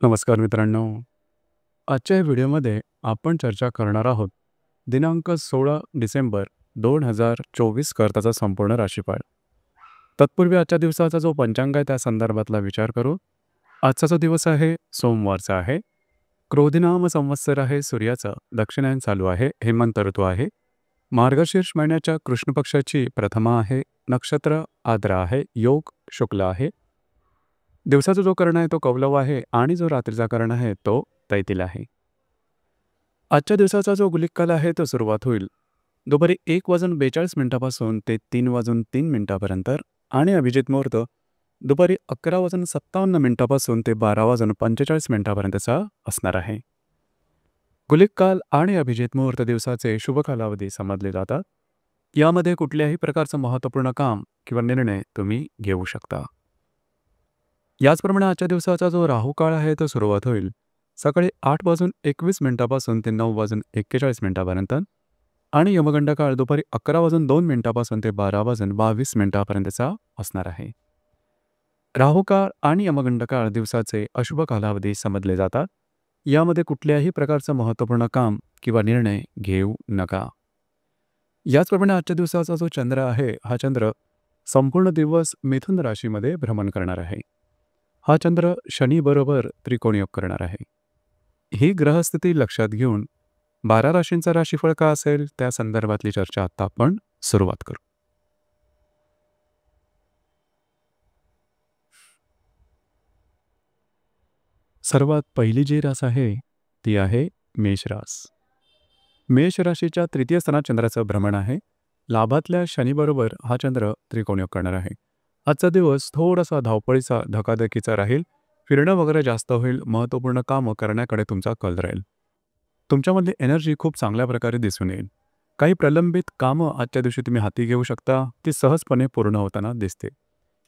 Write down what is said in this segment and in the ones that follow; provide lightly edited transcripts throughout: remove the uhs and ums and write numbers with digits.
नमस्कार मित्रांनो. आजच्या या व्हिडिओमध्ये आपण चर्चा करणार आहोत दिनांक 16 डिसेंबर 2024 करताचा संपूर्ण राशीफळ. तत्पूर्वी आजच्या दिवसाचा जो पंचांग आहे त्या संदर्भातला विचार करू. आजचा जो दिवस आहे सोमवारचा आहे. क्रोधिनाम संवत्सर आहे, सूर्याचं दक्षिणायन चालू आहे, हेमंत ऋतू आहे. मार्गशीर्ष महिन्याच्या कृष्ण पक्षाची प्रथमा आहे, नक्षत्र आद्रा आहे, योग शुक्ल आहे. दिवसाचा जो कर्ण आहे तो कौलव आहे आणि जो रात्रीचा कर्ण आहे तो तैतिल आहे. आजच्या दिवसाचा जो गुलिक काल आहे तो सुरुवात होईल दुपारी 1:42 ते 3:03 आणि अभिजित मुहूर्त दुपारी 11:57 ते 12:45 असणार आहे. गुलिक काल आणि अभिजित मुहूर्त दिवसाचे शुभ कालावधी समजले जातात. यामध्ये कुठल्याही प्रकारचं महत्त्वपूर्ण काम किंवा निर्णय तुम्ही घेऊ शकता. याचप्रमाणे आजच्या दिवसाचा जो राहू काळ आहे तो सुरुवात होईल सकाळी 8:21 ते 9:41 आणि यमगंड काळ दुपारी 11:02 ते 12:22 असणार आहे. राहू काळ आणि यमगंड काळ दिवसाचे अशुभ कालावधी समजले जातात. यामध्ये कुठल्याही प्रकारचं महत्त्वपूर्ण काम किंवा निर्णय घेऊ नका. याचप्रमाणे आजच्या दिवसाचा जो चंद्र आहे हा चंद्र संपूर्ण दिवस मिथुन राशीमध्ये भ्रमण करणार आहे. हा चंद्र शनी बरोबर त्रिकोणयोग करणार आहे. ही ग्रहस्थिती लक्षात घेऊन 12 राशींचा राशीफळ का असेल त्या संदर्भातली चर्चा आता आपण सुरुवात करू. सर्वात पहिली जी रास आहे ती आहे मेष रास. मेष राशीच्या तृतीय स्थानात चंद्राचं भ्रमण आहे. लाभातल्या शनीबरोबर हा चंद्र त्रिकोणयोग करणार आहे. आजचा दिवस थोडासा धावपळीचा धकाधकीचा राहील. फिरणं वगैरे जास्त होईल. महत्त्वपूर्ण कामं करण्याकडे तुमचा कल राहील. तुमच्यामधली एनर्जी खूप चांगल्या प्रकारे दिसून येईल. काही प्रलंबित कामं आजच्या दिवशी तुम्ही हाती घेऊ शकता. ती सहजपणे पूर्ण होताना दिसते.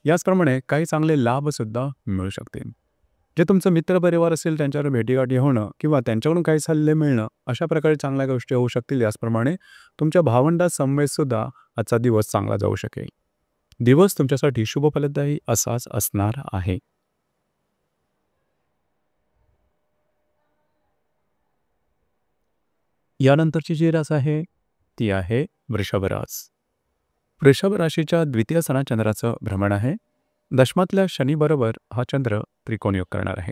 याचप्रमाणे काही चांगले लाभसुद्धा मिळू शकतील. जे तुमचं मित्रपरिवार असेल त्यांच्यावर भेटीगाठी होणं किंवा त्यांच्याकडून काही सल्ले मिळणं अशा प्रकारे चांगल्या गोष्टी होऊ शकतील. याचप्रमाणे तुमच्या भावंडात समवेतसुद्धा आजचा दिवस चांगला जाऊ शकेल. दिवस तुमच्यासाठी शुभ फलदायी असाच असणार आहे. यानंतरची जी रास आहे ती आहे वृषभ रास. वृषभ राशीच्या द्वितीय स्थानात चंद्राचं भ्रमण आहे. दशमातल्या शनीबरोबर हा चंद्र त्रिकोणयोग करणार आहे.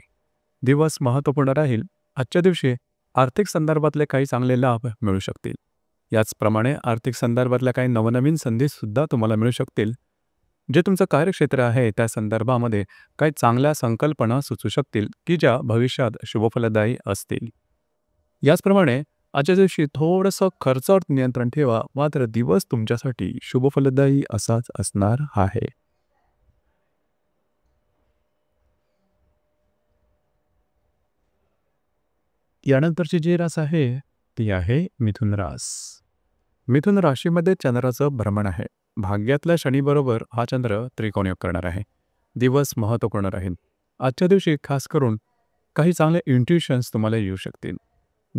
दिवस महत्त्वपूर्ण राहील. आजच्या दिवशी आर्थिक संदर्भातले काही चांगले लाभ मिळू शकतील. याचप्रमाणे आर्थिक संदर्भातल्या काही नवनवीन संधीसुद्धा तुम्हाला मिळू शकतील. जे तुमचं कार्यक्षेत्र आहे त्या संदर्भामध्ये काही चांगल्या संकल्पना सुचू शकतील की ज्या भविष्यात शुभफलदायी असतील. याचप्रमाणे आजच्या दिवशी थोडंसं खर्चावर नियंत्रण ठेवा. मात्र दिवस तुमच्यासाठी शुभफलदायी असाच असणार आहे. यानंतरची जी रास आहे ती आहे मिथुन रास. मिथुन राशीमध्ये चंद्राचं भ्रमण आहे. भाग्यातल्या शनीबरोबर हा चंद्र त्रिकोणयोग करणार आहे. दिवस महत्त्वपूर्ण राहील. आजच्या दिवशी खास करून काही चांगले इंट्युशन्स तुम्हाला येऊ शकतील.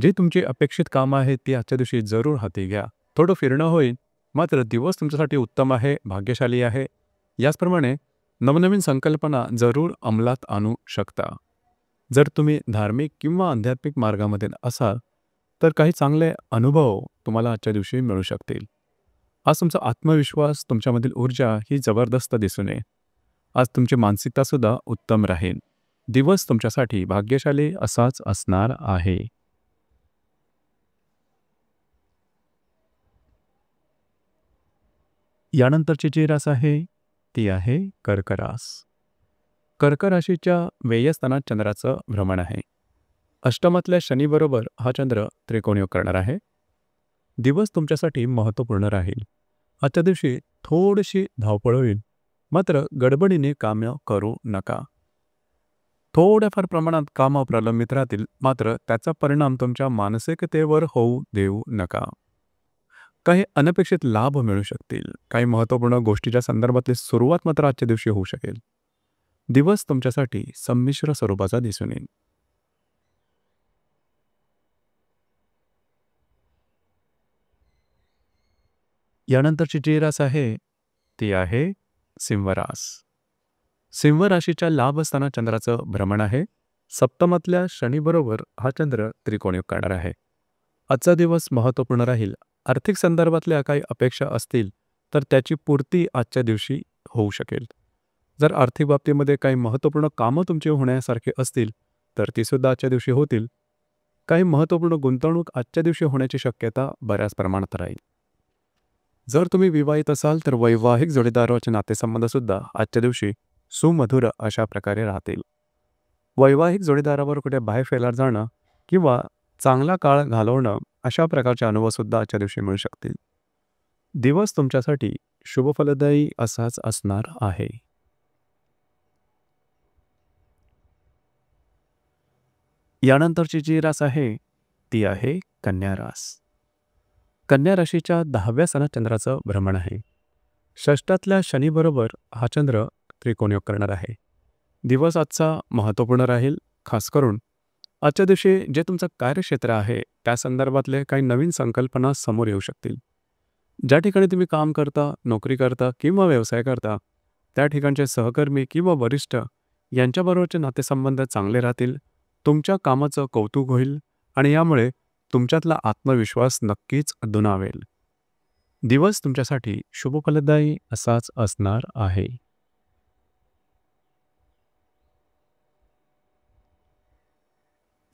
जी तुमची अपेक्षित कामं आहेत ती आजच्या दिवशी जरूर हाती घ्या. थोडं फिरणं होईल. मात्र दिवस तुमच्यासाठी उत्तम आहे, भाग्यशाली आहे. याचप्रमाणे नवनवीन संकल्पना जरूर अंमलात आणू शकता. जर तुम्ही धार्मिक किंवा आध्यात्मिक मार्गामध्ये असाल तर काही चांगले अनुभव तुम्हाला आजच्या दिवशी मिळू शकतील. आज तुमचा आत्मविश्वास, तुमच्यामधील ऊर्जा ही जबरदस्त दिसून येईल. आज तुमची मानसिकतासुद्धा उत्तम राहील. दिवस तुमच्यासाठी भाग्यशाली असाच असणार आहे. यानंतरची जी रास आहे ती आहे कर्क रास. कर्क राशीच्या व्यय स्थानात चंद्राचं भ्रमण आहे. अष्टमातल्या शनीबरोबर हा चंद्र त्रिकोणयोग करणार आहे. दिवस तुमच्यासाठी महत्त्वपूर्ण राहील. आजच्या दिवशी थोडीशी धावपळ होईल. मात्र गडबडीने कामं करू नका. थोड्याफार प्रमाणात कामं प्रलंबित राहतील. मात्र त्याचा परिणाम तुमच्या मानसिकतेवर होऊ देऊ नका. काही अनपेक्षित लाभ मिळू शकतील. काही महत्त्वपूर्ण गोष्टीच्या संदर्भातली सुरुवात मात्र आजच्या दिवशी होऊ शकेल. दिवस तुमच्यासाठी संमिश्र स्वरूपाचा दिसून येईल. यानंतरची जी रास आहे ती आहे सिंह रास. सिंह राशीच्या लाभ स्थानात चंद्राचं भ्रमण आहे. सप्तमातल्या शनीबरोबर हा चंद्र त्रिकोणयोग करणार आहे. आजचा दिवस महत्त्वपूर्ण राहील. आर्थिक संदर्भातल्या काही अपेक्षा असतील, तर त्याची पूर्ती आजच्या दिवशी होऊ शकेल. जर आर्थिक बाबतीमध्ये काही महत्त्वपूर्ण कामं तुमची होण्यासारखी असतील, तर ती सुद्धा आजच्या दिवशी होतील. काही महत्त्वपूर्ण गुंतवणूक आजच्या दिवशी होण्याची शक्यता बऱ्याच प्रमाणात राहील. जर तुम्ही विवाहित असाल, तर वैवाहिक जोडीदाराचे नातेसंबंधसुद्धा आजच्या दिवशी सुमधुर अशा प्रकारे राहतील. वैवाहिक जोडीदारावर कुठे बाहेर फिरायला जाणं किंवा चांगला काळ घालवणं अशा प्रकारचे अनुभवसुद्धा आजच्या दिवशी मिळू शकतील. दिवस तुमच्यासाठी शुभफलदायी असाच असणार आहे. यानंतरची जी रास आहे, ती आहे कन्या रास. कन्या राशीच्या 10व्या सणात चंद्राचं भ्रमण आहे. षष्ठातल्या शनीबरोबर हा चंद्र त्रिकोणयोग करणार आहे. दिवस आजचा महत्त्वपूर्ण राहील. खास करून आजच्या दिवशी जे तुमचं कार्यक्षेत्र आहे, त्या संदर्भातले काही नवीन संकल्पना समोर येऊ शकतील. ज्या ठिकाणी तुम्ही काम करता, नोकरी करता किंवा व्यवसाय करता, त्या ठिकाणचे सहकर्मी किंवा वरिष्ठ यांच्याबरोबरचे नातेसंबंध चांगले राहतील. तुमच्या कामाचं कौतुक होईल आणि यामुळे तुमच्यातला आत्मविश्वास नक्कीच दुणावेल. दिवस तुमच्यासाठी शुभफलदायी असाच असणार आहे.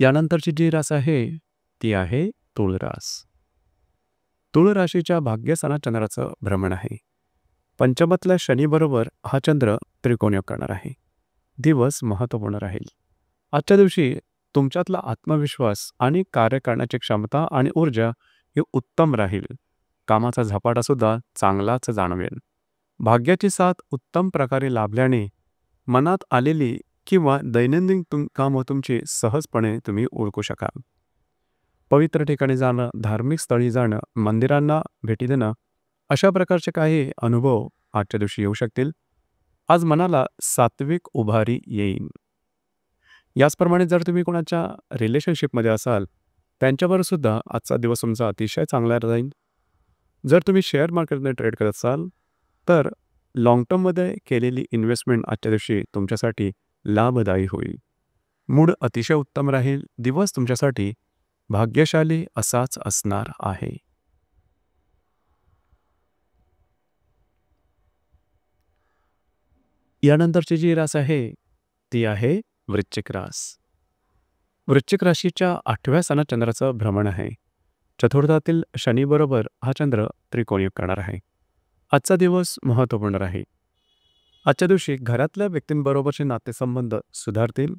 यानंतरची जी रास आहे, ती आहे तुळ रास. तुळ राशीच्या भाग्यस्थानात चंद्राचं भ्रमण आहे. पंचमातल्या शनीबरोबर हा चंद्र त्रिकोणयोग करणार आहे. दिवस महत्त्वपूर्ण राहील. आजच्या दिवशी तुमच्यातला आत्मविश्वास आणि कार्य करण्याची क्षमता आणि ऊर्जा ही उत्तम राहील. कामाचा झपाटासुद्धा चांगलाच जाणवेल. भाग्याची साथ उत्तम प्रकारे लाभल्याने मनात आलेली किंवा दैनंदिन कामं तुमची सहजपणे तुम्ही ओळखू शकाल. पवित्र ठिकाणी जाणं, धार्मिक स्थळी जाणं, मंदिरांना भेटी देणं अशा प्रकारचे काही अनुभव आजच्या दिवशी येऊ शकतील. आज मनाला सात्विक उभारी येईल. याचप्रमाणे जर तुम्ही कोणाच्या रिलेशनशिपमध्ये असाल, त्यांच्याबरोबर सुद्धा आजचा दिवस तुमचा अतिशय चांगला जाईल. जर तुम्ही शेअर मार्केटमध्ये ट्रेड करत असाल, तर लाँग टर्ममध्ये केलेली इन्व्हेस्टमेंट आजच्या दिवशी तुमच्यासाठी लाभदायी होईल. मूड अतिशय उत्तम राहील. दिवस तुमच्यासाठी भाग्यशाली असाच असणार आहे. यानंतरची जी रास आहे, ती आहे वृश्चिक रास. वृश्चिक राशीच्या 8व्या स्थानात चंद्राचं भ्रमण आहे. चतुर्थातील शनीबरोबर हा चंद्र त्रिकोणयोग करणार आहे. आजचा दिवस महत्त्वपूर्ण राहील. आजच्या दिवशी घरातल्या व्यक्तींबरोबरचे नातेसंबंध सुधारतील.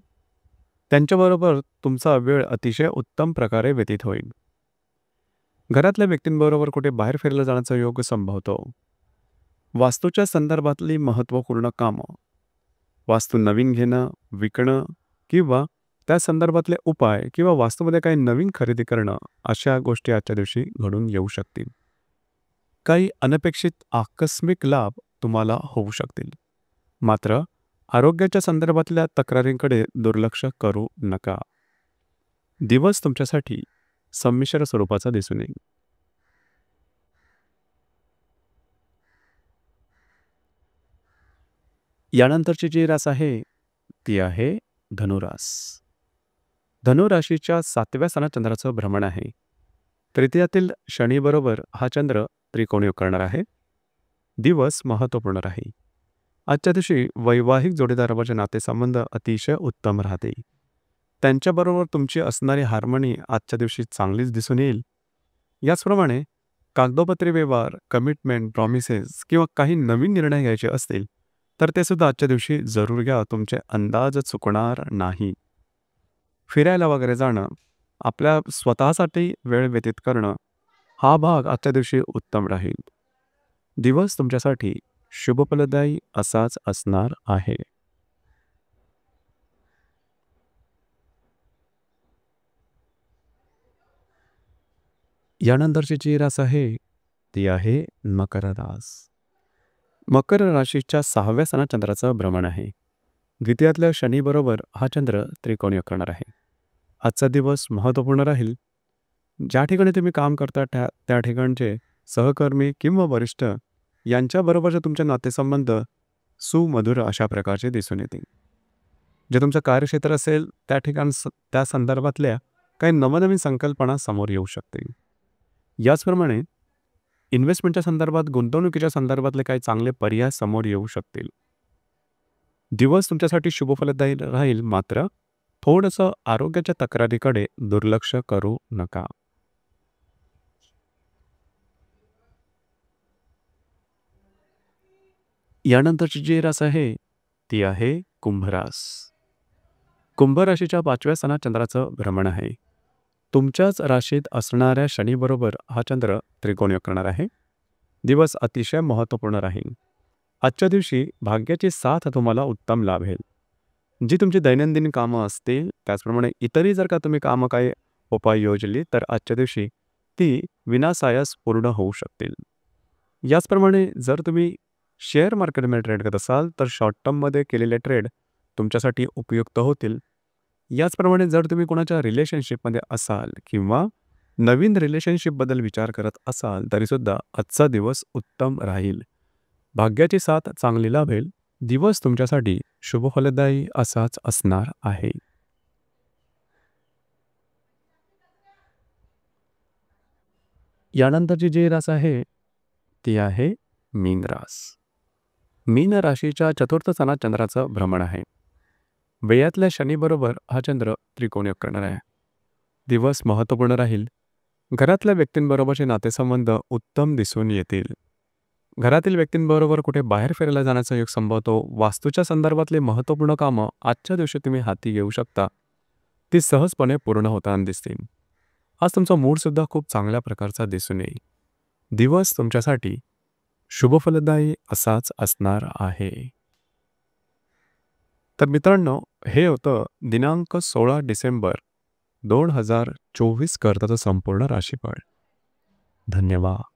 त्यांच्याबरोबर तुमचा वेळ अतिशय उत्तम प्रकारे व्यतीत होईल. घरातल्या व्यक्तींबरोबर कुठे बाहेर फिरायला जाण्याचा योग संभवतो. वास्तूच्या संदर्भातली महत्त्वपूर्ण कामं, वास्तू नवीन घेणं, विकणं किंवा त्या संदर्भातले उपाय किंवा वास्तूमध्ये काही नवीन खरेदी करणं अशा गोष्टी आजच्या दिवशी घडून येऊ शकतील. काही अनपेक्षित आकस्मिक लाभ तुम्हाला होऊ शकतील. मात्र आरोग्याच्या संदर्भातल्या तक्रारींकडे दुर्लक्ष करू नका. दिवस तुमच्यासाठी संमिश्र स्वरूपाचा दिसून येईल. यानंतरची जी रास आहे, ती आहे धनुरास. धनुराशीच्या 7व्या स्थानात चंद्राचं भ्रमण आहे. तृतीयातील शनीबरोबर हा चंद्र त्रिकोणयोग करणार आहे. दिवस महत्त्वपूर्ण राहील. आजच्या दिवशी वैवाहिक जोडीदाराचे नातेसंबंध अतिशय उत्तम राहतील. त्यांच्याबरोबर तुमची असणारी हार्मनी आजच्या दिवशी चांगलीच दिसून येईल. याचप्रमाणे कागदोपत्री व्यवहार, कमिटमेंट, प्रॉमिसेस किंवा काही नवीन निर्णय घ्यायचे असतील, तर ते सुद्धा आजच्या दिवशी जरूर घ्या. तुमचे अंदाज चुकणार नाही. फिरायला वगैरे जाणं, आपल्या स्वतःसाठी वेळ व्यतीत करणं हा भाग आजच्या दिवशी उत्तम राहील. दिवस तुमच्यासाठी शुभफलदायी असाच असणार आहे. यानंतरची जी रास आहे, ती आहे मकर रास. मकर राशीच्या 6व्या स्थानात चंद्राचं भ्रमण आहे. द्वितीयातल्या शनीबरोबर हा चंद्र त्रिकोणयोग करणार आहे. आजचा दिवस महत्त्वपूर्ण राहील. ज्या ठिकाणी तुम्ही काम करता त्या ठिकाणचे सहकर्मी किंवा वरिष्ठ यांच्याबरोबरचे तुमचे नातेसंबंध सुमधुर अशा प्रकारचे दिसून येतील. जे तुमचं कार्यक्षेत्र असेल त्या त्या संदर्भातल्या काही नवनवीन संकल्पना समोर येऊ शकतील. याचप्रमाणे इन्व्हेस्टमेंटच्या संदर्भात, गुंतवणुकीच्या संदर्भातले काही चांगले पर्याय समोर येऊ शकतील. दिवस तुमच्यासाठी शुभफलदायी राहील, मात्र थोडंसं आरोग्याच्या तक्रारीकडे दुर्लक्ष करू नका. यानंतरची जी रास आहे ती आहे कुंभ रास. कुंभ राशीच्या 5व्या स्थानात चंद्राचं भ्रमण आहे. तुमच्याच राशीत असणाऱ्या शनीबरोबर हा चंद्र त्रिकोण करणार आहे. दिवस अतिशय महत्त्वपूर्ण राहील. आजच्या दिवशी भाग्याची साथ तुम्हाला उत्तम लाभेल. जी तुमची दैनंदिन कामं असतील, त्याचप्रमाणे इतरही जर का तुम्ही कामं काही उपाय योजली तर आजच्या दिवशी ती विनासायास पूर्ण होऊ शकतील. याचप्रमाणे जर तुम्ही शेअर मार्केटमध्ये ट्रेड करत असाल तर शॉर्ट टर्ममध्ये केलेले ट्रेड तुमच्यासाठी उपयुक्त होतील. याचप्रमाणे जर तुम्ही कोणाच्या रिलेशनशिपमध्ये असाल किंवा नवीन रिलेशनशिपबद्दल विचार करत असाल तरीसुद्धा आजचा दिवस उत्तम राहील. भाग्याची साथ चांगली लाभेल. दिवस तुमच्यासाठी शुभफलदायी असाच असणार आहे. यानंतरची जी रास आहे ती आहे मीन रास. मीन राशीच्या 4थ्या स्थानात चंद्राचं भ्रमण आहे. व्ययातल्या शनीबरोबर हा चंद्र त्रिकोण करणार आहे. दिवस महत्त्वपूर्ण राहील. घरातल्या व्यक्तींबरोबरचे नातेसंबंध उत्तम दिसून येतील. घरातील व्यक्तींबरोबर कुठे बाहेर फिरायला जाण्याचा योग संभवतो. वास्तूच्या संदर्भातले महत्त्वपूर्ण कामं आजच्या दिवशी तुम्ही हाती घेऊ शकता. ती सहजपणे पूर्ण होताना दिसतील. आज तुमचा मूडसुद्धा खूप चांगल्या प्रकारचा दिसून येईल. दिवस तुमच्यासाठी शुभफलदायी असाच असणार आहे. तर मित्रांनो, हे होतं दिनांक 16 डिसेंबर 2024 करताचं संपूर्ण राशीफळ. धन्यवाद.